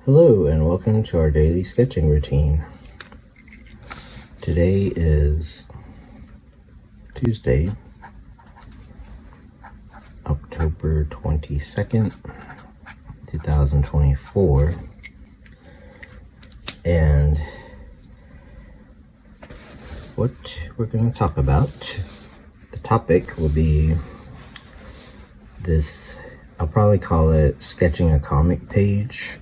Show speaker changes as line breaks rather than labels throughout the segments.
Hello and welcome to our daily sketching routine. Today is Tuesday, October 22nd, 2024, and what we're going to talk about, the topic will be this, I'll probably call it sketching a comic page.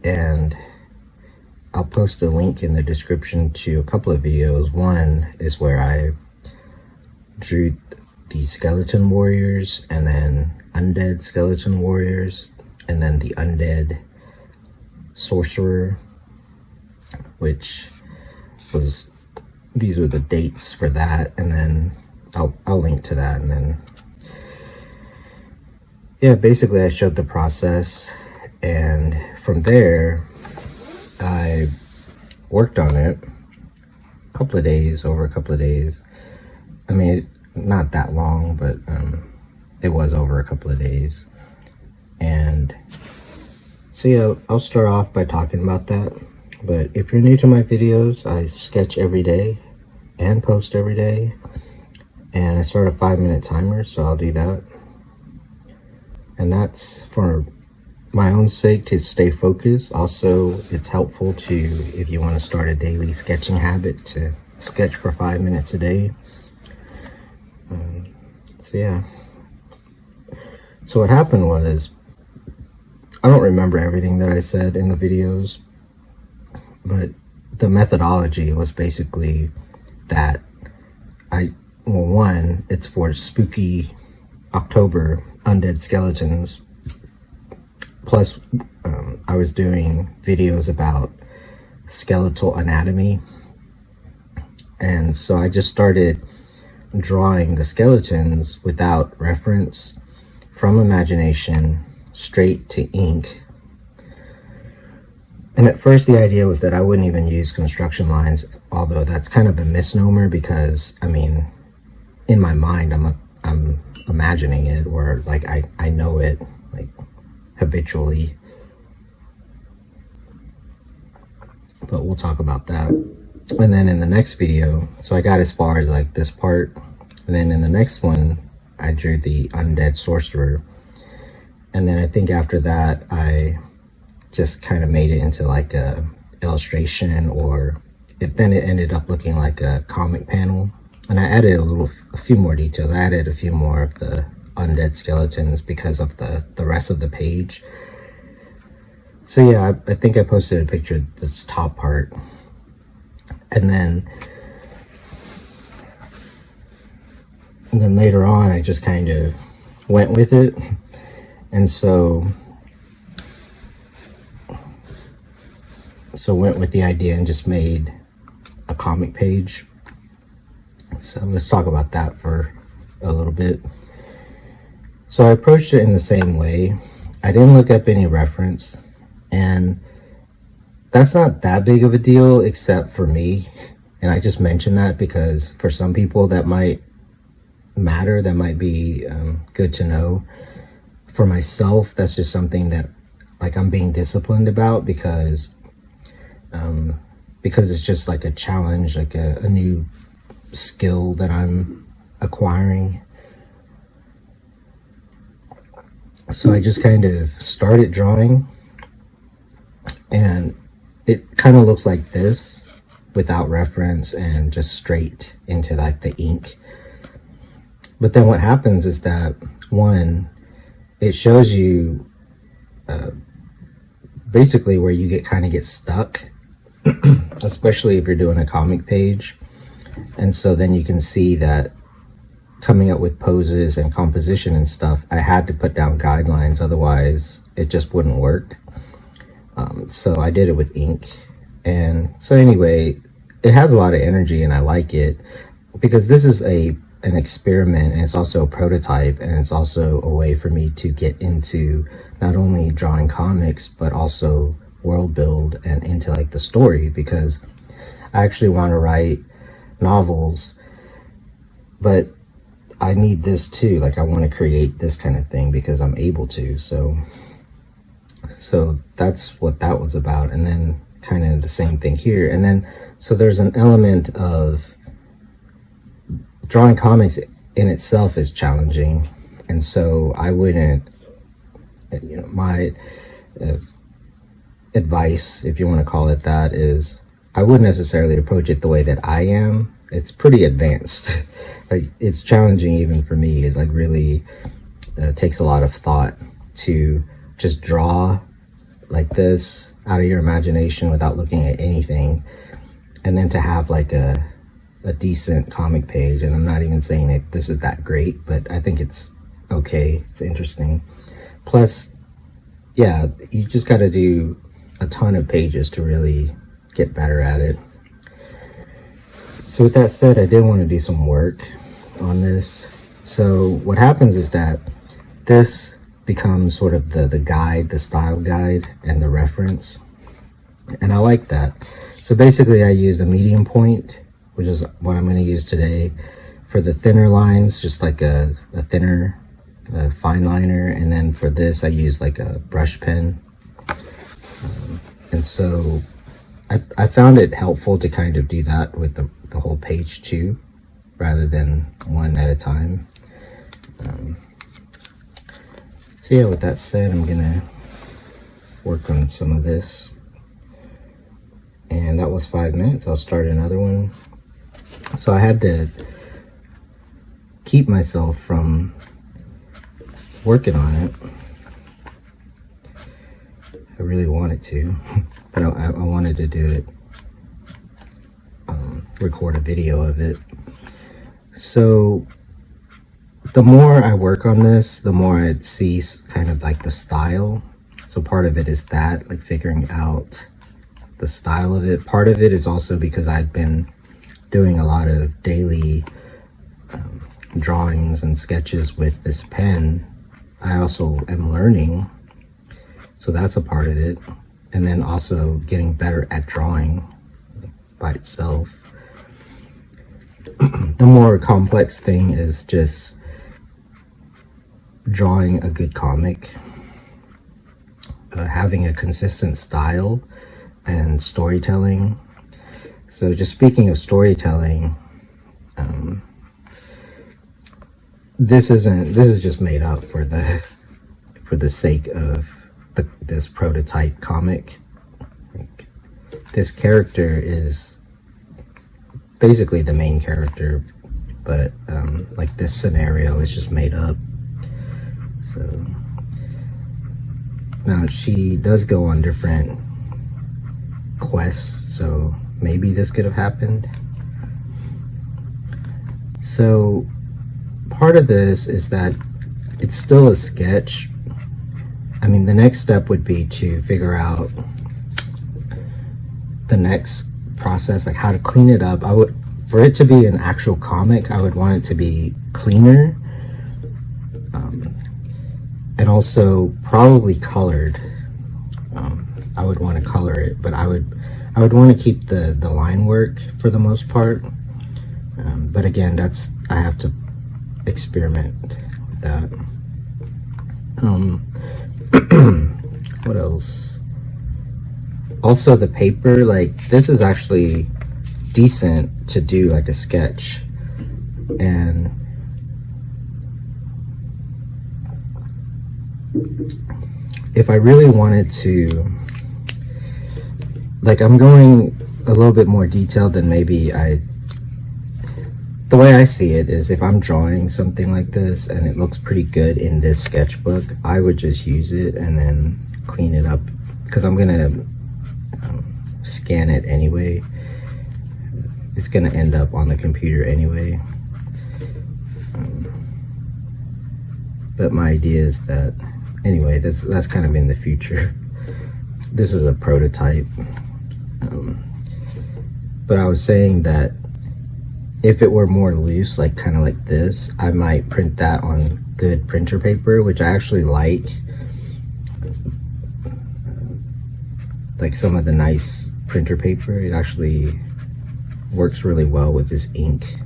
And I'll post a link in the description to a couple of videos. One is where I drew the skeleton warriors, and then undead skeleton warriors, and then the undead sorcerer, which was, these were the dates for that, and then I'll link to that. And then, yeah, basically I showed the process. And from there, I worked on it over a couple of days. I mean, not that long, but it was over a couple of days. And so yeah, I'll start off by talking about that. But if you're new to my videos, I sketch every day and post every day. And I start a 5-minute timer, so I'll do that. And that's for my own sake, to stay focused. Also, it's helpful to, if you want to start a daily sketching habit, to sketch for 5 minutes a day. So yeah. So what happened was, I don't remember everything that I said in the videos, but the methodology was basically that one, it's for spooky October undead skeletons. Plus, I was doing videos about skeletal anatomy. And so I just started drawing the skeletons without reference, from imagination, straight to ink. And at first the idea was that I wouldn't even use construction lines, although that's kind of a misnomer because, I mean, in my mind, I'm imagining it, or like I know it, like, habitually, but we'll talk about that. And then in the next video, so I got as far as like this part, and then in the next one I drew the undead sorcerer, and then I think after that I just kind of made it into like a illustration, or then it ended up looking like a comic panel, and I added a few more details. I added a few more of the undead skeletons because of the rest of the page. So yeah, I think I posted a picture of this top part, and then later on I just kind of went with it, and so went with the idea and just made a comic page. So let's talk about that for a little bit. So I approached it in the same way. I didn't look up any reference, and that's not that big of a deal except for me. And I just mentioned that because for some people that might matter, that might be good to know. For myself, that's just something that, like, I'm being disciplined about because it's just like a challenge, like a new skill that I'm acquiring. So I just kind of started drawing, and it kind of looks like this without reference and just straight into like the ink. But then what happens is that, one, it shows you basically where you kind of get stuck, especially if you're doing a comic page. And so then you can see that coming up with poses and composition and stuff, I had to put down guidelines, otherwise it just wouldn't work. So I did it with ink. And so anyway, it has a lot of energy and I like it because this is an experiment, and it's also a prototype, and it's also a way for me to get into not only drawing comics but also world build and into like the story, because I actually want to write novels, but I need this too. Like, I want to create this kind of thing because I'm able to. So So that's what that was about. And then kind of the same thing here. And then, so there's an element of drawing comics in itself is challenging. And so I wouldn't, my advice, if you want to call it that, is I wouldn't necessarily approach it the way that I am. It's pretty advanced. Like, it's challenging even for me. It like really takes a lot of thought to just draw like this out of your imagination without looking at anything, and then to have like a decent comic page. And I'm not even saying that this is that great, but I think it's okay. It's interesting. Plus, yeah, you just got to do a ton of pages to really get better at it. So with that said, I did want to do some work on this. So what happens is that this becomes sort of the guide, the style guide, and the reference. And I like that. So basically I used a medium point, which is what I'm going to use today for the thinner lines, just like a thinner fine liner. And then for this, I use like a brush pen. And so I found it helpful to kind of do that with the whole page too, rather than one at a time. So yeah, with that said, I'm gonna work on some of this. And that was 5 minutes. I'll start another one. So I had to keep myself from working on it. I really wanted to, but I wanted to do it, record a video of it. So the more I work on this, the more I see kind of like the style. So part of it is that, like figuring out the style of it. Part of it is also because I've been doing a lot of daily drawings and sketches with this pen. I also am learning, so that's a part of it. And then also getting better at drawing by itself. The more complex thing is just drawing a good comic, having a consistent style and storytelling. So just speaking of storytelling, this is just made up for the sake of this prototype comic. Like, this character is basically the main character, but like this scenario is just made up. So now she does go on different quests, so maybe this could have happened. So part of this is that it's still a sketch. I mean, the next step would be to figure out the next process, like how to clean it up. For it to be an actual comic, I would want it to be cleaner, and also probably colored. I would want to color it, but I would want to keep the line work for the most part. But again, I have to experiment with that. What else? Also the paper, like this is actually decent to do like a sketch, and if I really wanted to, like, I'm going a little bit more detailed than maybe the way I see it is, if I'm drawing something like this and it looks pretty good in this sketchbook, I would just use it and then clean it up, because I'm gonna scan it anyway. It's gonna end up on the computer anyway. But my idea is that, anyway, that's kind of in the future. This is a prototype. But I was saying that if it were more loose, like kind of like this, I might print that on good printer paper, which I actually like some of the nice printer paper. It actually works really well with this ink.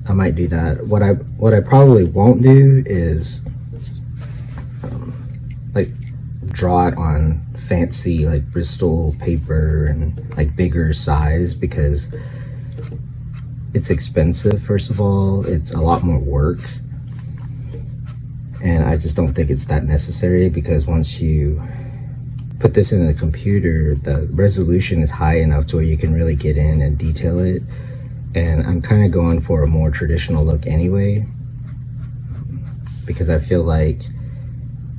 I might do that. What I probably won't do is like draw it on fancy like Bristol paper and like bigger size, because it's expensive. First of all, it's a lot more work, and I just don't think it's that necessary, because once you put this in the computer, the resolution is high enough to where you can really get in and detail it. And I'm kind of going for a more traditional look anyway, because I feel like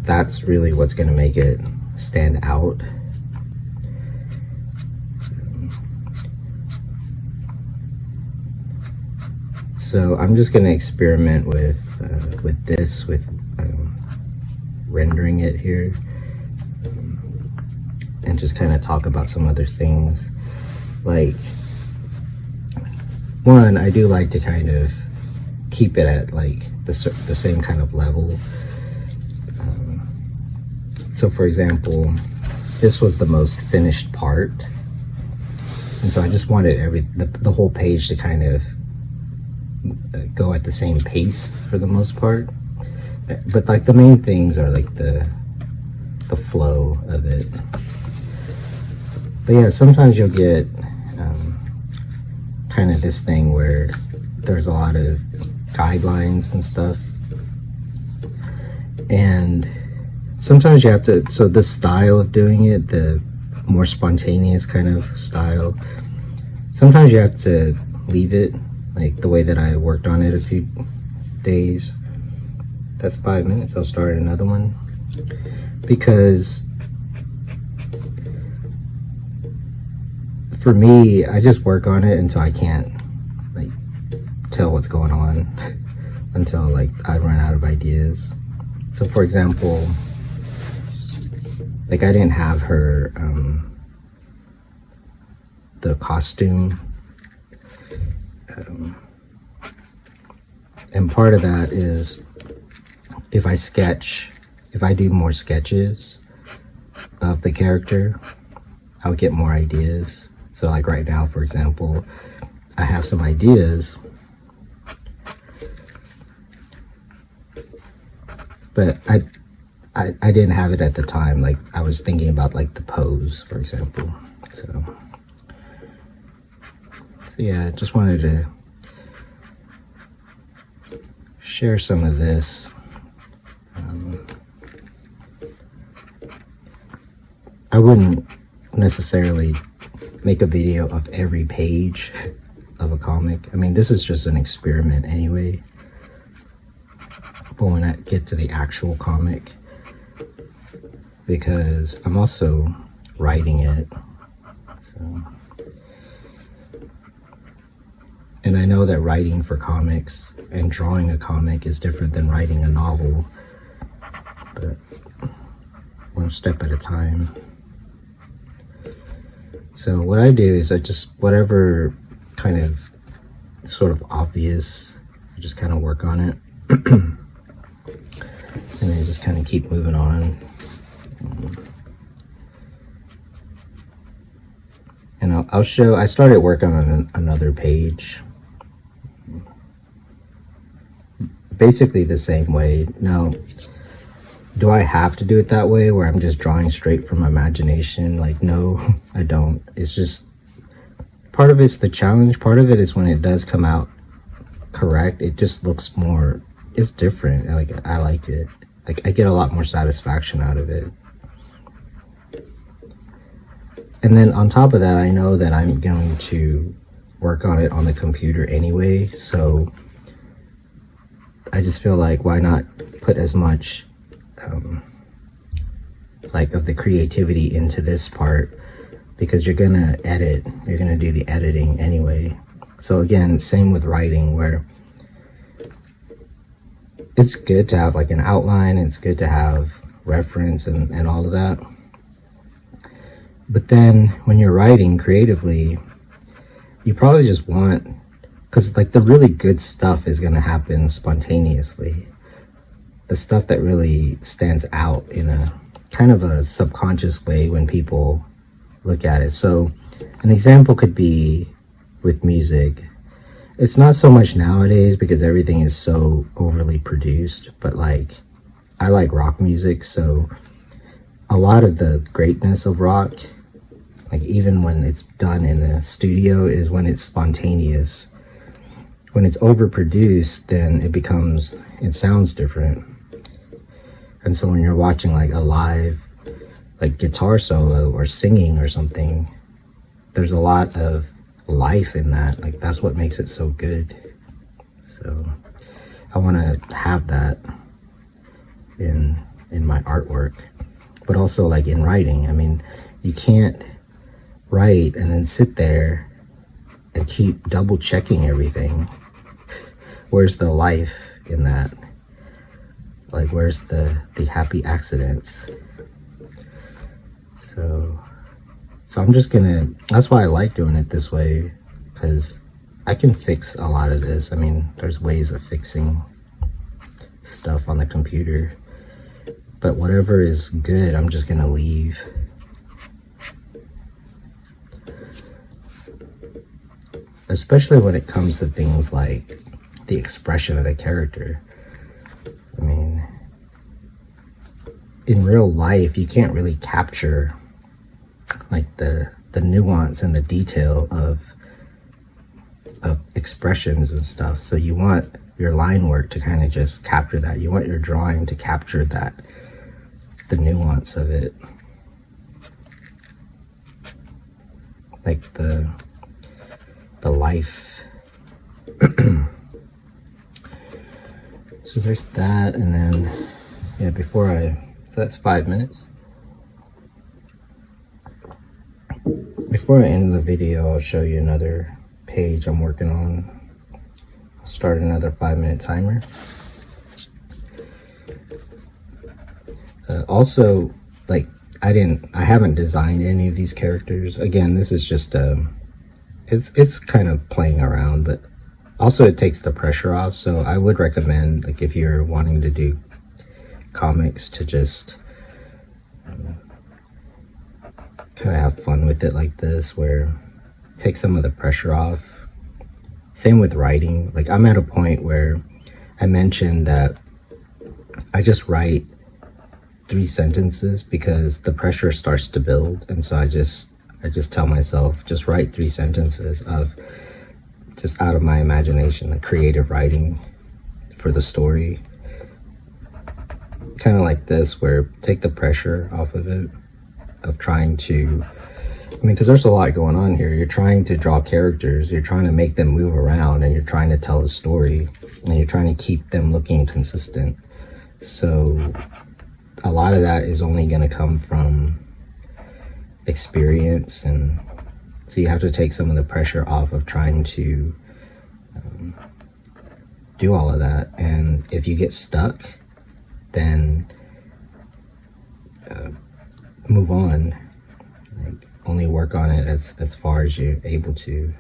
that's really what's going to make it stand out. So I'm just going to experiment with rendering it here, and just kind of talk about some other things. Like, one, I do like to kind of keep it at like the same kind of level. So for example, this was the most finished part, and so I just wanted the whole page to kind of go at the same pace for the most part. But like the main things are like the flow of it. But yeah, sometimes you'll get kind of this thing where there's a lot of guidelines and stuff, and sometimes you have to, so the style of doing it, the more spontaneous kind of style, sometimes you have to leave it like the way that I worked on it a few days. That's 5 minutes. I'll start another one, because for me, I just work on it until I can't like tell what's going on, until like I run out of ideas. So for example, like I didn't have her the costume, and part of that is if I do more sketches of the character, I'll get more ideas. So like right now, for example, I have some ideas, but I didn't have it at the time. Like I was thinking about like the pose, for example. So yeah, I just wanted to share some of this. I wouldn't necessarily make a video of every page of a comic. I mean, this is just an experiment anyway. But when I get to the actual comic, because I'm also writing it, so. And I know that writing for comics and drawing a comic is different than writing a novel, but one step at a time. So what I do is I just, whatever kind of sort of obvious, I just kind of work on it. And then just kind of keep moving on. And I'll show, I started working on another page. Basically the same way. Now, do I have to do it that way where I'm just drawing straight from imagination? Like, no, I don't. It's just, part of it's the challenge. Part of it is when it does come out correct, it just looks more, it's different. Like, I like it. Like, I get a lot more satisfaction out of it. And then on top of that, I know that I'm going to work on it on the computer anyway. So I just feel like, why not put as much like of the creativity into this part, because you're gonna edit, you're gonna do the editing anyway. So again, same with writing, where it's good to have like an outline, it's good to have reference and all of that. But then when you're writing creatively, you probably just want, because like the really good stuff is gonna happen spontaneously. The stuff that really stands out in a kind of a subconscious way when people look at it. So an example could be with music. It's not so much nowadays because everything is so overly produced, but like I like rock music, so a lot of the greatness of rock, like even when it's done in a studio, is when it's spontaneous. When it's overproduced, then it sounds different. And so when you're watching like a live like guitar solo or singing or something, there's a lot of life in that. Like that's what makes it so good. So I want to have that in my artwork, but also like in writing. I mean, you can't write and then sit there and keep double checking everything. Where's the life in that? Like where's the happy accidents? So I'm just gonna, that's why I like doing it this way, because I can fix a lot of this. I mean, there's ways of fixing stuff on the computer, but whatever is good, I'm just gonna leave. Especially when it comes to things like the expression of the character. I mean, in real life, you can't really capture like the nuance and the detail of expressions and stuff. So you want your line work to kind of just capture that. You want your drawing to capture that, the nuance of it. Like the life. So there's that, and then yeah, so that's 5 minutes. Before I end the video, I'll show you another page I'm working on. I'll start another 5-minute timer. Also, like I haven't designed any of these characters. Again, this is just it's kind of playing around, but also it takes the pressure off. So I would recommend, like if you're wanting to do comics, to just kind of have fun with it like this, where take some of the pressure off. Same with writing. Like I'm at a point where I mentioned that I just write 3 sentences because the pressure starts to build, and so I just tell myself, just write 3 sentences of just out of my imagination, like creative writing for the story. Kind of like this, where take the pressure off of it, of trying to, I mean, because there's a lot going on here. You're trying to draw characters, you're trying to make them move around, and you're trying to tell a story, and you're trying to keep them looking consistent. So a lot of that is only going to come from experience, and so you have to take some of the pressure off of trying to do all of that. And if you get stuck, then move on. Like, only work on it as far as you're able to.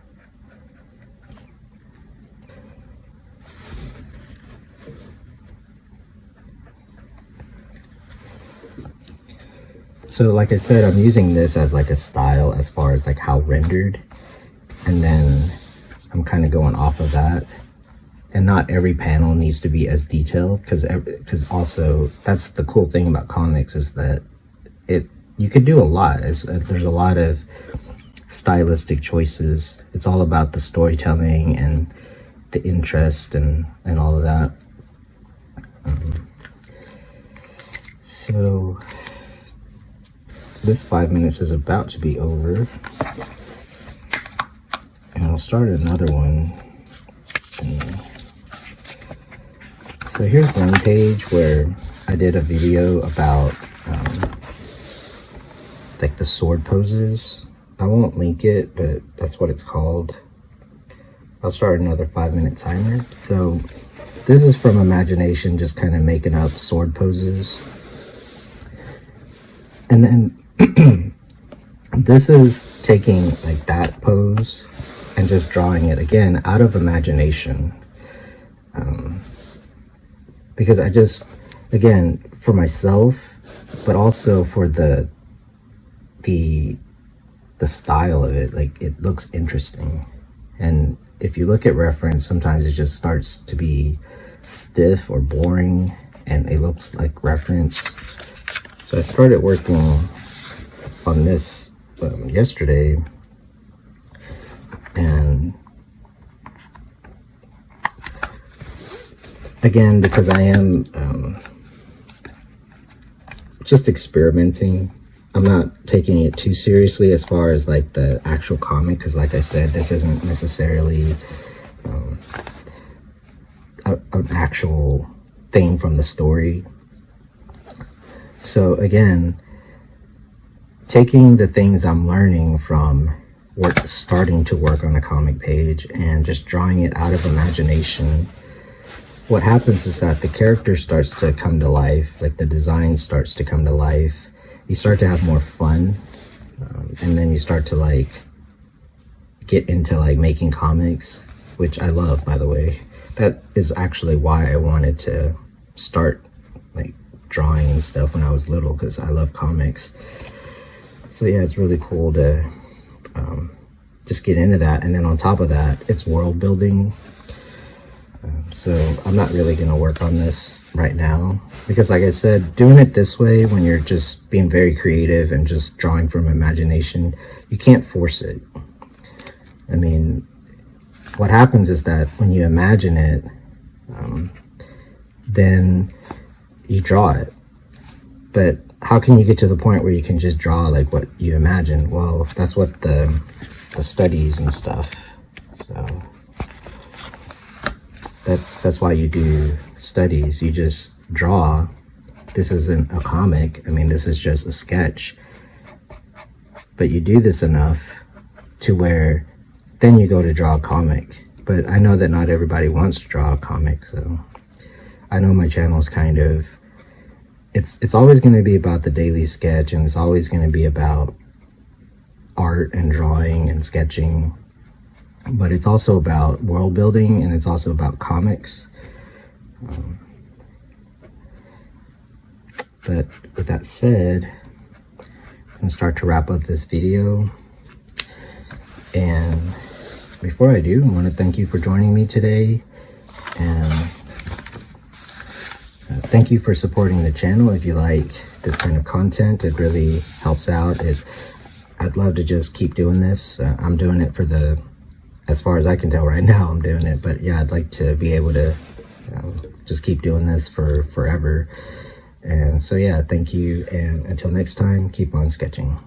So like I said, I'm using this as like a style as far as like how rendered, and then I'm kind of going off of that. And not every panel needs to be as detailed, because also that's the cool thing about comics, is that you could do a lot. There's a lot of stylistic choices. It's all about the storytelling and the interest and all of that. So this 5 minutes is about to be over, and I'll start another one. So here's one page where I did a video about like the sword poses. I won't link it, but that's what it's called. I'll start another 5-minute timer. So this is from imagination, just kind of making up sword poses. And then this is taking like that pose and just drawing it again out of imagination. Because I just, again, for myself, but also for the style of it, like it looks interesting. And if you look at reference, sometimes it just starts to be stiff or boring, and it looks like reference. So I started working on this yesterday, and again, because I am just experimenting, I'm not taking it too seriously as far as like the actual comic, because like I said, this isn't necessarily an actual thing from the story. So again, taking the things I'm learning from starting to work on a comic page and just drawing it out of imagination, what happens is that the character starts to come to life, like the design starts to come to life. You start to have more fun, and then you start to like get into like making comics, which I love, by the way. That is actually why I wanted to start like drawing and stuff when I was little, because I love comics. So yeah, it's really cool to just get into that. And then on top of that, it's world building. So I'm not really going to work on this right now, because like I said, doing it this way, when you're just being very creative and just drawing from imagination, you can't force it. I mean, what happens is that when you imagine it, then you draw it. But how can you get to the point where you can just draw like what you imagine? Well, that's what the studies and stuff. So that's why you do studies. You just draw. This isn't a comic. I mean, this is just a sketch. But you do this enough to where then you go to draw a comic. But I know that not everybody wants to draw a comic, so I know my channel is kind of, it's always going to be about the daily sketch, and it's always going to be about art and drawing and sketching, but it's also about world building, and it's also about comics. But with that said, I'm going to start to wrap up this video. And before I do, I want to thank you for joining me today, and thank you for supporting the channel. If you like this kind of content, it really helps out. I'd love to just keep doing this. I'm doing it for as far as I can tell right now, I'm doing it. But yeah, I'd like to be able to just keep doing this for forever. And so yeah, thank you. And until next time, keep on sketching.